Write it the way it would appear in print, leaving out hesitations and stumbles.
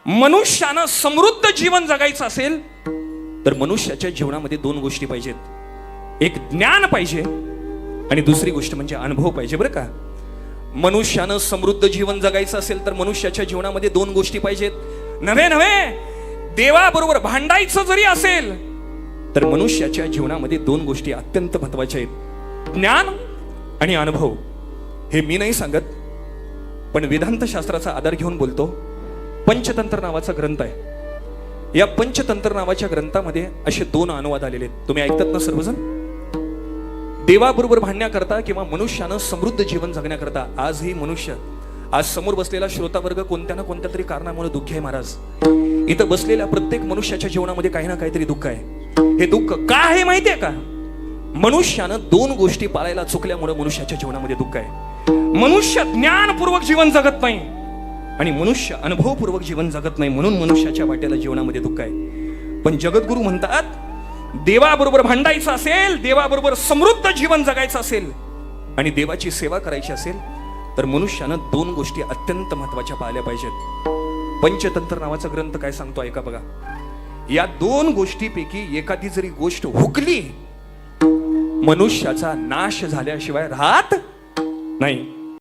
मनुष्यानं समृद्ध जीवन जगायचं असेल तर मनुष्याच्या जीवनामध्ये दोन गोष्टी पाहिजेत. एक ज्ञान पाहिजे आणि दुसरी गोष्ट म्हणजे अनुभव पाहिजे. बरं का, मनुष्यानं समृद्ध जीवन जगायचं असेल तर मनुष्याच्या जीवनामध्ये दोन गोष्टी पाहिजेत. नव्हे देवाबरोबर भांडायचं जरी असेल तर मनुष्याच्या जीवनामध्ये दोन गोष्टी अत्यंत महत्वाच्या आहेत, ज्ञान आणि अनुभव. हे मी नाही सांगत, पण वेदांत शास्त्राचा आधार घेऊन बोलतो. पंचतंत्र नावाचा ग्रंथ आहे. या पंचतंत्र नावाच्या ग्रंथामध्ये असे दोन अनुवाद आलेले आहेत. तुम्ही ऐकतात ना सर्वजण? देवाबरोबर भांडण्याकरता किंवा मनुष्यानं समृद्ध जीवन जगण्याकरता. आजही मनुष्य, आज समोर बसलेला श्रोता वर्ग कोणत्या ना कोणत्या तरी कारणामुळे दुःखी आहे. महाराज, इथं बसलेल्या प्रत्येक मनुष्याच्या जीवनामध्ये काही ना काहीतरी दुःख आहे. हे दुःख का आहे माहितीये का? मनुष्यानं दोन गोष्टी पाळायला चुकल्यामुळे मनुष्याच्या जीवनामध्ये दुःख आहे. मनुष्य ज्ञानपूर्वक जीवन जगत नाही आणि मनुष्य अनुभवपूर्वक जीवन जगत नाही, म्हणून मनुष्याच्या वाट्याला जीवनामध्ये दुःख आहे. पण जगद्गुरु म्हणतात, देवाबरोबर भांडायचं असेल, देवाबरोबर समृद्ध जीवन जगायचं असेल आणि देवाची सेवा करायची असेल तर मनुष्यानं दोन गोष्टी अत्यंत महत्वाच्या पाळल्या पाहिजेत. पंचतंत्र नावाचा ग्रंथ काय सांगतो ऐका बघा. या दोन गोष्टीपैकी एखादी जरी गोष्ट हुकली, मनुष्याचा नाश झाल्याशिवाय राहत नाही.